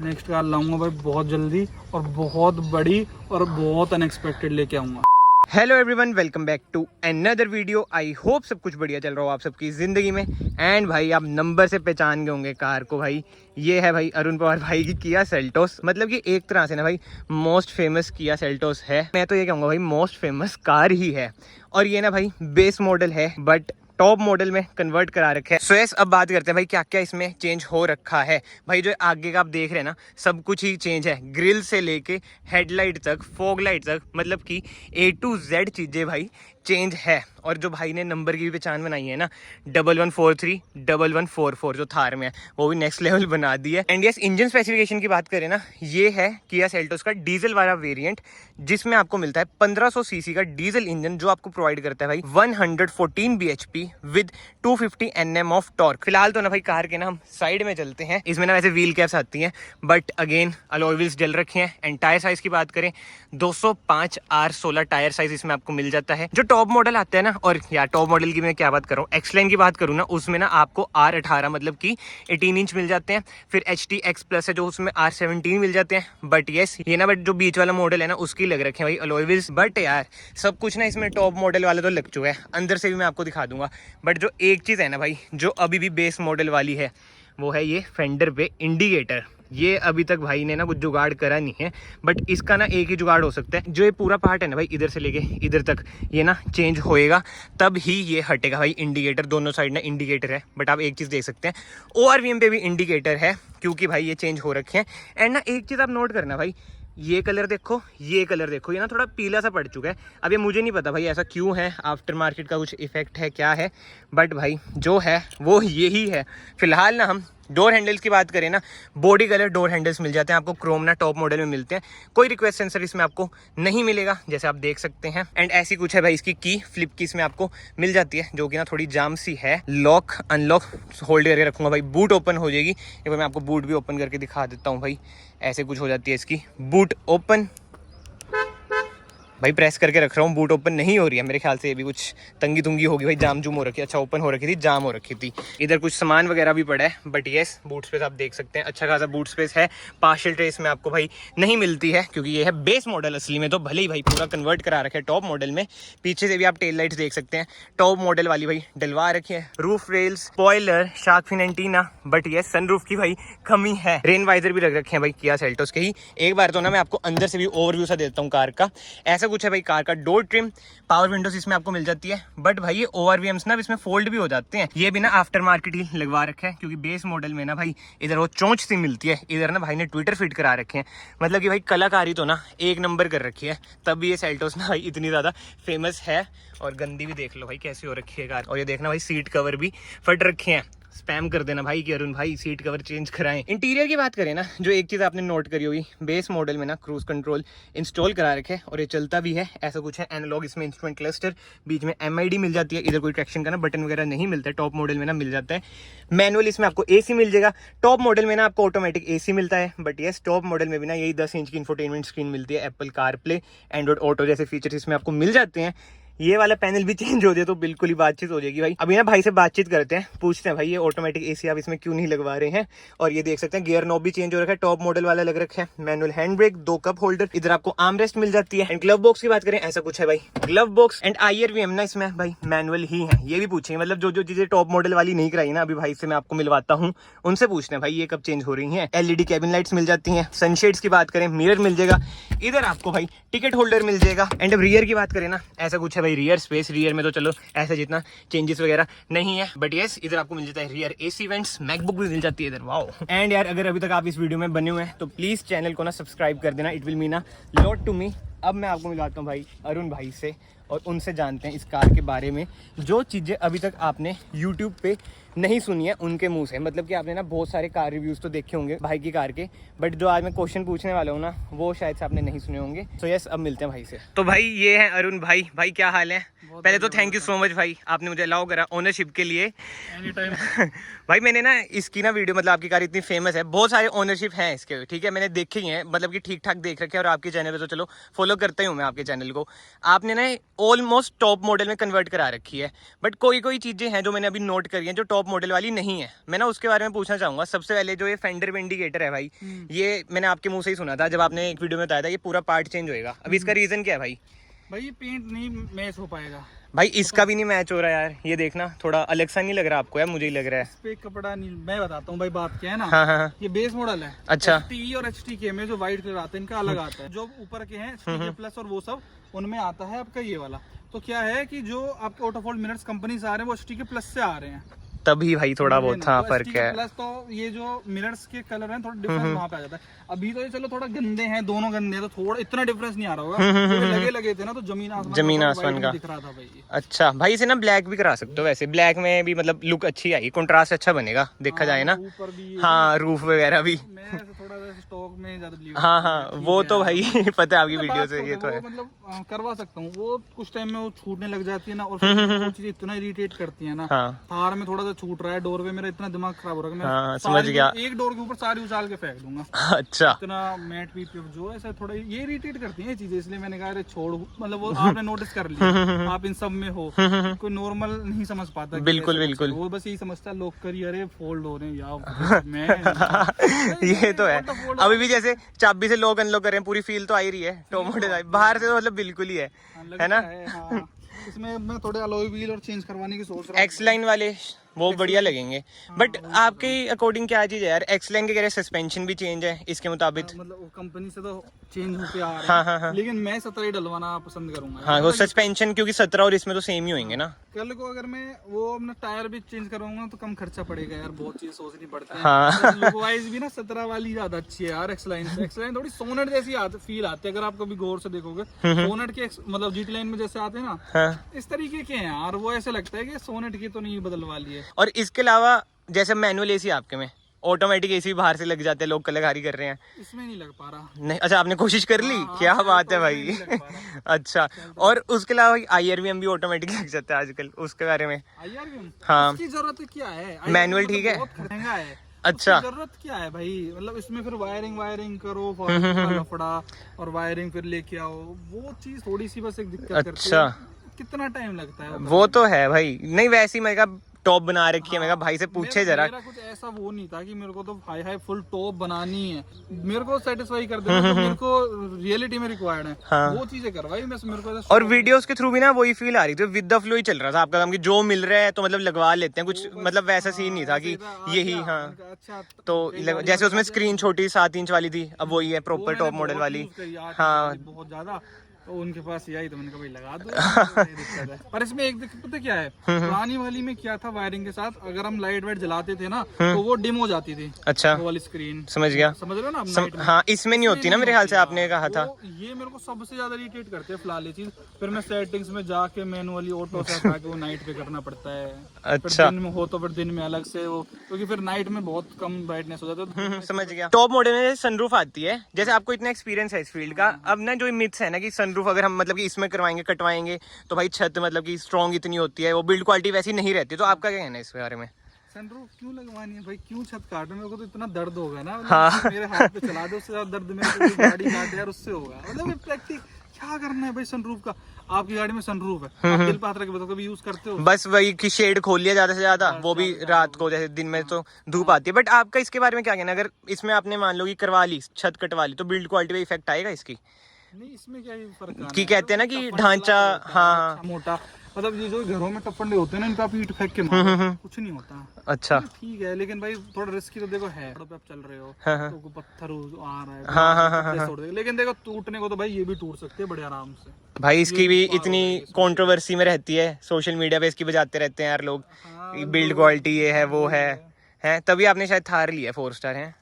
Next car लाऊंगा भाई बहुत जल्दी और बहुत बड़ी और बहुत अनएक्सपेक्टेड लेके आऊंगा। Hello everyone, welcome back to another video. I hope सब कुछ बढ़िया चल रहा हो आप सबकी ज़िंदगी में। एंड भाई आप नंबर से पहचान गए होंगे कार को। भाई ये है भाई अरुण पवार भाई की किया सेल्टोस। मतलब कि एक तरह से ना भाई मोस्ट फेमस किया सेल्टोस है। मैं तो ये कहूँगा भाई मोस्ट फेमस कार ही है। और ये ना भाई बेस मॉडल है बट टॉप मॉडल में कन्वर्ट करा रखा है। सो यस, अब बात करते हैं भाई क्या क्या इसमें चेंज हो रखा है। भाई जो आगे का आप देख रहे हैं ना, सब कुछ ही चेंज है। ग्रिल से लेके हेडलाइट तक, फॉग लाइट तक, मतलब कि A to Z चीज़ें भाई चेंज है। और जो भाई ने नंबर की भी पहचान बनाई है ना, 1143 1144 जो थार में है, वो भी नेक्स्ट लेवल बना दी है। एंड यस, इंजन स्पेसिफिकेशन की बात करें ना, ये है किया सेल्टोस का डीजल वाला वेरिएंट, जिसमें आपको मिलता है 1500 सीसी का डीजल इंजन, जो आपको प्रोवाइड करता है भाई 114 bhp with 250 Nm of torque. फिलहाल तो ना भाई कार के ना हम साइड में चलते हैं। इसमें ना वैसे व्हील कैप्स आती हैं बट अगेन अलॉय व्हील्स डल रखे हैं। एंड टायर साइज की बात करें, 205 R16 टायर साइज इसमें आपको मिल जाता है। जो टॉप मॉडल आता है ना, और यार टॉप मॉडल की मैं क्या बात कर रहा हूँ, एक्स लाइन की बात करूँ ना, उसमें ना आपको R18 मतलब कि 18 इंच मिल जाते हैं। फिर HT X प्लस है जो उसमें R17 मिल जाते हैं। बट येस, ये ना बट जो बीच वाला मॉडल है ना, उसकी लग रखे हैं भाई अलॉय व्हील्स। बट यार सब कुछ ना इसमें टॉप मॉडल वाला तो लग चुका है, अंदर से भी मैं आपको दिखा दूंगा। बट जो एक चीज़ है ना भाई, जो अभी भी बेस मॉडल वाली है, वो है ये फेंडर पे इंडिकेटर। ये अभी तक भाई ने ना कुछ जुगाड़ करा नहीं है, बट इसका ना एक ही जुगाड़ हो सकता है। जो ये पूरा पार्ट है ना भाई, इधर से लेके इधर तक ये ना चेंज होएगा, तब ही ये हटेगा भाई इंडिकेटर। दोनों साइड ना इंडिकेटर है, बट आप एक चीज़ देख सकते हैं, ORVM पे भी इंडिकेटर है, क्योंकि भाई ये चेंज हो रखे हैं। एंड ना एक चीज़ आप नोट करना भाई, ये कलर देखो, ये कलर देखो, ये ना थोड़ा पीला सा पड़ चुका है। अब ये मुझे नहीं पता भाई ऐसा क्यों है, आफ्टर मार्केट का कुछ इफेक्ट है क्या है, बट भाई जो है वो यही है। फिलहाल ना हम डोर हैंडल्स की बात करें ना, बॉडी कलर डोर हैंडल्स मिल जाते हैं आपको, क्रोम ना टॉप मॉडल में मिलते हैं। कोई रिक्वेस्ट सेंसर इसमें आपको नहीं मिलेगा, जैसे आप देख सकते हैं। एंड ऐसी कुछ है भाई इसकी की फ्लिप की इसमें आपको मिल जाती है, जो कि ना थोड़ी जाम सी है। लॉक अनलॉक होल्ड करके रखूंगा भाई, बूट ओपन हो जाएगी। एक बार मैं आपको बूट भी ओपन करके दिखा देता हूँ भाई, ऐसे कुछ हो जाती है इसकी बूट ओपन। भाई प्रेस करके रख रहा हूँ, बूट ओपन नहीं हो रही है मेरे ख्याल से, ये भी कुछ तंगी तुंगी होगी भाई, जाम जूम हो रखी है। अच्छा ओपन हो रखी थी, जाम हो रखी थी। इधर कुछ सामान वगैरह भी पड़ा है, बट येस बूट स्पेस आप देख सकते हैं, अच्छा खासा बूट स्पेस है। पार्शियल ट्रेस में आपको भाई नहीं मिलती है, क्योंकि ये है बेस मॉडल असली में, तो भले ही भाई पूरा कन्वर्ट करा रखे है टॉप मॉडल में। पीछे से भी आप टेल लाइट्स देख सकते हैं, टॉप मॉडल वाली भाई डलवा रखी है। Roof rails, spoiler, shark fin antenna, but ये सनरूफ की भाई कमी है। रेन वाइजर भी रख रखे हैं भाई किया सेल्टोस के ही। एक बार तो ना मैं आपको अंदर से भी ओवरव्यू सा देता हूँ कार का। ऐसा कुछ है भाई कार का डोर ट्रिम, पावर विंडोज इसमें आपको मिल जाती है। बट भाई ये ORVMs ना इसमें फोल्ड भी हो जाते हैं। ये भी ना आफ्टर मार्केट ही लगवा रखे हैं, क्योंकि बेस मॉडल में ना भाई इधर वो चोंच सी मिलती है, इधर ना भाई ने ट्विटर फिट करा रखे हैं। मतलब कि भाई कलाकारी तो ना एक नंबर कर रखी है, तब भी ये सेल्टोस ना भाई इतनी ज़्यादा फेमस है। और गंदी भी देख लो भाई कैसी हो रखी है कार। और ये देखना भाई सीट कवर भी फट रखे हैं। स्पैम कर देना भाई कि अरुण भाई सीट कवर चेंज कराएं। इंटीरियर की बात करें ना, जो एक चीज़ आपने नोट करी होगी, बेस मॉडल में ना क्रूज कंट्रोल इंस्टॉल करा रखे हैं, और ये चलता भी है। ऐसा कुछ है एनालॉग इसमें इंस्ट्रूमेंट क्लस्टर, बीच में MID मिल जाती है। इधर कोई ट्रैक्शन का ना बटन वगैरह नहीं मिलता है, टॉप मॉडल में ना मिल जाता है। मैनुअल इसमें आपको AC मिल जाएगा, टॉप मॉडल में ना आपको ऑटोमेटिक AC मिलता है। बट येस, टॉप मॉडल में भी ना यही 10 इंच की इंफोटेनमेंट स्क्रीन मिलती है। एप्पल कारप्ले, एंड्रॉइड ऑटो जैसे फीचर्स इसमें आपको मिल जाते हैं। ये वाला पैनल भी चेंज हो जाए तो बिल्कुल ही बातचीत हो जाएगी भाई। अभी ना भाई से बातचीत करते हैं, पूछते हैं भाई ये ऑटोमेटिक AC आप इसमें क्यों नहीं लगवा रहे हैं। और ये देख सकते हैं गियर नॉब भी चेंज हो रखा है, टॉप मॉडल वाला लग रखा है। Manual hand brake, 2 cup holder, इधर आपको आर्म रेस्ट मिल जाती है। एंड ग्लव बॉक्स की बात करें, ऐसा कुछ है भाई ग्लव बॉक्स। एंड IRVM ना इसमें भाई मैनुअल ही है। ये भी पूछेंगे, मतलब जो जो चीजें टॉप मॉडल वाली नहीं कराई ना, अभी भाई से मैं आपको मिलवाता हूँ, उनसे पूछते हैं भाई ये कब चेंज हो रही है। LED कैबिन लाइट्स मिल जाती है। सनशेड्स की बात करें, मिरर मिल जाएगा। इधर आपको भाई टिकट होल्डर मिल जाएगा। एंड अब रियर की बात करें ना, ऐसा कुछ है भाई रियर स्पेस। रियर में तो चलो ऐसा जितना चेंजेस वगैरह नहीं है, बट यस इधर आपको मिल जाता है रियर AC वेंट्स, मैकबुक भी मिल जाती है इधर। वाओ। एंड यार अगर अभी तक आप इस वीडियो में बने हुए हैं तो प्लीज चैनल को ना सब्सक्राइब कर देना, it will mean a lot to me. अब मैं आपको मिलाता हूँ भाई अरुण भाई से, और उनसे जानते हैं इस कार के बारे में, जो चीज़ें अभी तक आपने यूट्यूब पे नहीं सुनी है उनके मुंह से। मतलब कि आपने ना बहुत सारे कार रिव्यूज़ तो देखे होंगे भाई की कार के, बट जो आज मैं क्वेश्चन पूछने वाला हूँ ना, वो शायद से आपने नहीं सुने होंगे। तो यस, अब मिलते हैं भाई से। तो भाई ये है अरुण भाई। भाई क्या हाल है? पहले तो थैंक यू सो मच भाई, आपने मुझे अलाउ करा ओनरशिप के लिए। Any time. भाई मैंने ना इसकी ना वीडियो, मतलब आपकी कार इतनी फेमस है, बहुत सारे ओनरशिप हैं इसके, ठीक है, मैंने देखे ही हैं, मतलब कि ठीक ठाक देख रखे हैं। और आपके चैनल पे तो चलो फॉलो करता ही हूँ मैं आपके चैनल को। आपने ना ऑलमोस्ट टॉप मॉडल में कन्वर्ट करा रखी है, बट कोई कोई चीज़ें हैं जो मैंने अभी नोट करी हैं, जो टॉप टॉप मॉडल वाली नहीं है। मैं ना उसके बारे में पूछना चाहूंगा। सबसे पहले जो ये फेंडर विंडिकेटर है भाई, ये मैंने आपके मुंह से ही सुना था जब आपने एक वीडियो में बताया था ये पूरा पार्ट चेंज होएगा। अभी इसका रीजन क्या है भाई? भाई ये पेंट नहीं मैच हो पाएगा भाई, इसका भी नहीं मैच हो रहा यार। ये देखना थोड़ा अलग सा नहीं लग रहा आपको? यार मुझे ही लग रहा है। इस पे कपड़ा नहीं, मैं बताता हूँ भाई बात क्या है ना। हाँ हाँ। ये बेस मॉडल है। अच्छा। HT और HTK में जो व्हाइट कलर आता है इनका अलग आता है। जो ऊपर के हैं HTK प्लस और वो सब, उनमें आता है आपका ये वाला। तो क्या है कि जो आपके ऑटोफोल्ड मिरर्स कंपनी से आ रहे हैं वो HTK प्लस से आ रहे हैं, तभी भाई थोड़ा बहुत हाँ फर्क है। प्लस तो ये जो मिरर्स के कलर हैं थोड़ा डिफरेंस वहाँ पे आ जाता है। अभी तो ये चलो थोड़ा गंदे हैं, दोनों गंदे हैं, तो थोड़ा इतना डिफरेंस नहीं आ रहा होगा। लगे थे ना तो जमीन आसमान का दिख रहा था भाई। अच्छा भाई, इसे ना ब्लैक भी करा सकते हो वैसे। ब्लैक में भी मतलब लुक अच्छी आई, कंट्रास्ट अच्छा बनेगा देखा जाए ना। ऊपर भी हाँ, रूफ वगैरह भी। थोड़ा स्टॉक में ज्यादा हाँ हाँ, वो तो भाई पता है आपकी वीडियो से, ये तो है। मतलब करवा सकता हूँ। वो कुछ टाइम में वो छूटने लग जाती है ना, और वो चीजें इतना इरिटेट करती है ना। थार में थोड़ा सा छूट रहा है, डोर पे मेरा इतना दिमाग खराब हो रहा है कि मैं समझ गया। एक डोर के ऊपर सारी उछाल के फेंक दूंगा। अच्छा। इतना मैट भी जो ऐसा थोड़ा ये इरिटेट करती है ये चीजें, इसलिए मैंने कहा अरे छोड़। मतलब वो आपने नोटिस कर लिया, आप इन सब में हो, कोई नॉर्मल नहीं समझ पाता। बिल्कुल बिल्कुल, वो बस यही समझता है लोग करिए अरे फोल्ड हो रहे हैं यार। मैं ये तो है। अभी भी जैसे चाबी से लॉक अनलॉक कर रहे हैं, पूरी फील तो आ ही रही है। टॉप मॉडल बाहर से तो मतलब बिल्कुल ही है ना। इसमें मैं थोड़े अलॉय व्हील और चेंज करवाने की सोच रहा हूँ। एक्स लाइन वाले वो बढ़िया लगेंगे। बट आपके अकॉर्डिंग क्या चीज है यार? एक्स लाइन के कह रहे सस्पेंशन भी चेंज है इसके मुताबिक। मतलब कंपनी से तो चेंज होते आ रहे हैं। हाँ हाँ हाँ। लेकिन मैं 17 डलवाना पसंद करूंगा। हाँ, वो सस्पेंशन क्योंकि 17 और इसमें तो सेम ही होंगे ना। कल को अगर मैं वो अपना टायर भी चेंज करवाऊंगा तो कम खर्चा पड़ेगा यार, बहुत चीज सोचनी पड़ती है। हाँ। लुक वाइज भी ना 17 वाली ज्यादा अच्छी है यार। एक्स लाइन थोड़ी सोनेट जैसी फील आती है, अगर आप कभी गौर से देखोगे। सोनेट के मतलब GT लाइन में जैसे आते हैं ना, हाँ। इस तरीके के हैं यार। वो ऐसे लगता है कि सोनेट की तो नहीं बदलवा ली है। और इसके अलावा जैसे मैनुअल एसी आपके में, ऑटोमेटिक एसी बाहर से लग जाते हैं, लोग कलाकारी कर रहे हैं, इसमें नहीं लग पा रहा। नहीं? अच्छा, आपने कोशिश कर ली? क्या बात है भाई। अच्छा, और उसके अलावा IRVM भी ऑटोमेटिक लग जाता है आजकल, उसके बारे में? IRVM हाँ, इसकी जरूरत क्या है? मैनुअल ठीक है, बहुत महंगा है। अच्छा, जरूरत क्या है भाई? मतलब इसमें फिर वायरिंग करो, लफड़ा, और वायरिंग फिर लेके आओ, वो चीज थोड़ी सी बस एक दिक्कत करती है। कितना टाइम लगता है वो तो है भाई। नहीं वैसे ही मैं कहा टॉप बना रखी है, मैं कहा भाई से पूछे जरा। मेरा कुछ ऐसा वो नहीं था कि मेरे को तो हाई फुल टॉप बनानी है, मेरे को सेटिस्फाई कर देना तो मेरे को रियलिटी में रिक्वायर्ड है। हाँ। वो चीजें करवाई बस मेरे को। और वीडियोस के थ्रू भी ना वही फील आ रही थी, विद द फ्लो ही चल रहा था आपका काम, कि जो मिल रहा है तो मतलब लगवा लेते हैं कुछ, मतलब वैसा सीन नहीं था कि यही। हाँ, तो जैसे उसमें स्क्रीन छोटी 7 इंच वाली थी, अब वही है प्रॉपर टॉप मॉडल वाली। हाँ, बहुत ज्यादा। तो उनके पास यही तो मैंने कहा भाई लगा दो। पर इसमें एक दिक्कत पता क्या है, पुरानी वाली में क्या था, वायरिंग के साथ अगर हम लाइट वाइट जलाते थे ना तो वो डिम हो जाती थी। अच्छा, वो वाली स्क्रीन। समझ गया, समझ रहे हो ना? हाँ, इसमें नहीं होती ना मेरे ख्याल से, आपने कहा था। ये मेरे को सबसे ज्यादा इरिटेट करते हैं फिलहाल ये चीज। फिर मैं सेटिंग्स में जाके मैनुअली ऑटो से हटा के वो नाइट पे करना पड़ता है। अच्छा, दिन में हो तो फिर दिन में अलग से वो, क्योंकि फिर नाइट में बहुत कम ब्राइटनेस हो जाता है। समझ गया। टॉप मॉडल में सनरूफ आती है, जैसे आपको इतना एक्सपीरियंस है इस फील्ड का, अब ना जो मिथ्स है ना कि सनरूफ अगर हम मतलब कि इसमें करवाएंगे कटवाएंगे तो भाई छत मतलब कि स्ट्रॉन्ग इतनी होती है, वो बिल्ड क्वालिटी वैसी नहीं रहती, तो आपका क्या कहना है इस बारे में? सनरूफ क्यों लगवानी है भाई? क्यों छत काटना? मेरे को तो इतना दर्द होगा ना। हाँ। मेरे हाथ पे चला दो, उससे ज्यादा दर्द मेरे को गाड़ी काटे यार उससे होगा। मतलब प्रैक्टिस क्या करना है भाई सनरूफ का? आपकी गाड़ी में सनरूफ है, आप दिल पे हाथ रख के बताओ कभी यूज करते हो? बस वही कि शेड खोल लिया ज्यादा से ज्यादा, वो भी रात को, जैसे दिन में तो धूप आती है। बट आपका इसके बारे में क्या कहना है? अगर इसमें आपने मान लो कि करवा ली, छत कटवा ली, तो बिल्ड क्वालिटी पे इफेक्ट आएगा इसकी? नहीं, इसमें क्या फर्क कि कहते हैं ना कि ढांचा, हाँ, मोटा, मतलब ये जो घरों में टप्पड़े होते हैं ना, इनका पीठ फेंक के मारो, कुछ नहीं होता। अच्छा, ठीक है, लेकिन भाई थोड़ा रिस्की तो देखो है। पे आप चल रहे हो तो पत्थर आ रहा है, हाँ, लेकिन देखो टूटने को तो भाई ये भी टूट सकते हैं बड़े आराम से। भाई इसकी भी इतनी कंट्रोवर्सी में रहती है, सोशल मीडिया पे इसकी बजाते रहते हैं यार लोग, बिल्ड क्वालिटी ये है वो है, तभी आपने शायद थार लिया 4 स्टार है।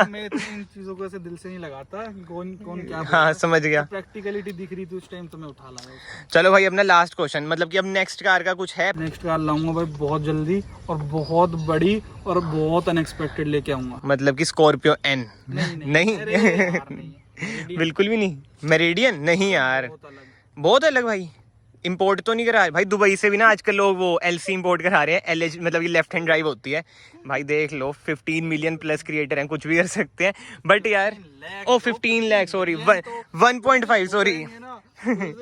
मैं इन चीजों को ऐसे दिल से नहीं लगाता कि कौन क्या। हाँ, समझ गया। प्रैक्टिकलिटी दिख रही थी उस टाइम तो मैं उठा लाया। चलो भाई, अपना लास्ट क्वेश्चन, मतलब कि अब नेक्स्ट कार का कुछ है? नेक्स्ट कार लाऊंगा भाई बहुत जल्दी, और बहुत बड़ी और बहुत अनएक्सपेक्टेड लेके आऊंगा। मतलब कि स्कॉर्पियो N? नहीं, बिल्कुल भी नहीं। मेरिडियन? नहीं यार, बहुत अलग भाई। इंपोर्ट तो नहीं करा भाई दुबई से भी ना आजकल लोग वो LC इंपोर्ट करा रहे हैं, LH मतलब ये लेफ्ट हैंड ड्राइव होती है भाई। देख लो 15 मिलियन प्लस क्रिएटर हैं, कुछ भी कर सकते हैं। बट यार 15 लाख, सॉरी 1.5, सॉरी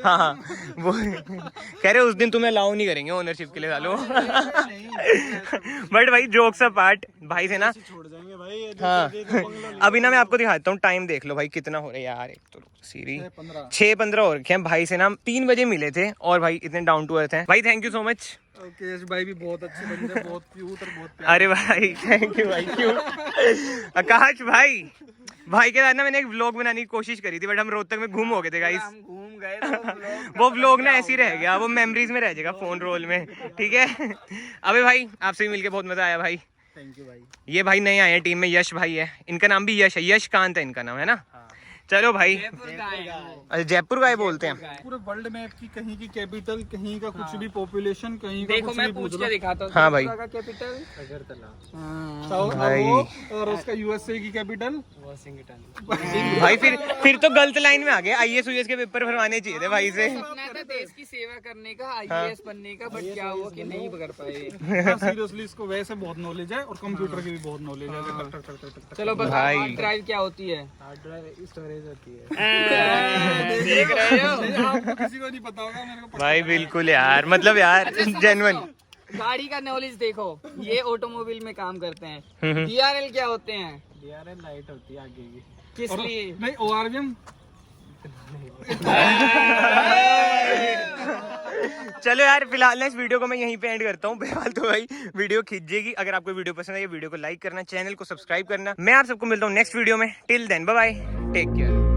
हाँ वो कह रहे उस दिन तुम्हें अलाउ नहीं करेंगे ओनरशिप के लिए सालो। बट भाई जोक्स अपार्ट, भाई से ना छोड़ जाएंगे भाई। हाँ अभी ना मैं आपको दिखाता हूँ, टाइम देख लो भाई कितना हो रहा है यार। एक तो सीरी 6:15 हो रखे हैं। भाई से ना 3 बजे मिले थे और भाई इतने डाउन टू अर्थ हैं भाई। Thank you so much. Okay Yash भाई भी बहुत अच्छे बंदे हैं, बहुत क्यूट और बहुत प्यारे। अरे भाई थैंक यू भाई। क्यों आकाश भाई के साथ ना मैंने एक व्लॉग बनाने की कोशिश करी थी, बट हम रोहतक में घूम हो गए थे गाइस। हम घूम गए तो वो व्लॉग ना ऐसे ही रह गया, वो मेमोरीज में रह जाएगा फोन रोल में, ठीक है। अबे भाई आपसे भी मिलके बहुत मजा आया भाई। थैंक यू भाई। ये भाई नए आए हैं टीम में, यश भाई है, इनका नाम भी यश है, यशकांत है इनका नाम, है ना। चलो भाई, अच्छा जयपुर का ही बोलते हैं। पूरे वर्ल्ड में की कहीं की कैपिटल, कहीं का कुछ भी पॉपुलेशन, कहीं का देखो कुछ मैं भी पूछ पूछ के लो। दिखाता हूँ। हाँ भाई। त्रिपुरा का कैपिटल अगरतला। भाई। और उसका यूएसए की कैपिटल वाशिंगटन। भाई फिर तो गलत लाइन में आ गए। आईएएस यूएस के पेपर भरवाने चाहिए थे भाई से। सपना था देश की सेवा करने का, आईएएस बनने का, बट क्या हुआ कि नहीं कर पाए। सीरियसली इसको वैसे बहुत नॉलेज है और कंप्यूटर की भी बहुत नॉलेज है। चलो बस भाई। हार्ड ड्राइव क्या होती है? हार्ड ड्राइव स्टोरेज होती है। देख रहे हो? आपको किसी को नहीं पता होगा, मेरे को पता भाई बिल्कुल यार, मतलब यार जेन्युइन। गाड़ी का नॉलेज देखो, ये ऑटोमोबाइल में काम करते हैं। हम्म। डीआरएल क्या होते हैं? डीआरएल लाइट होती है आगे की। किस और लिए? नहीं ओआरवीएम। चलो यार फिलहाल ना इस वीडियो को मैं यहीं पे एंड करता हूँ। बेहाल तो भाई वीडियो खींचेगी। अगर आपको वीडियो पसंद है ये वीडियो को लाइक करना, चैनल को सब्सक्राइब करना। मैं आप सबको मिलता हूँ नेक्स्ट वीडियो में। Till then bye bye, take care.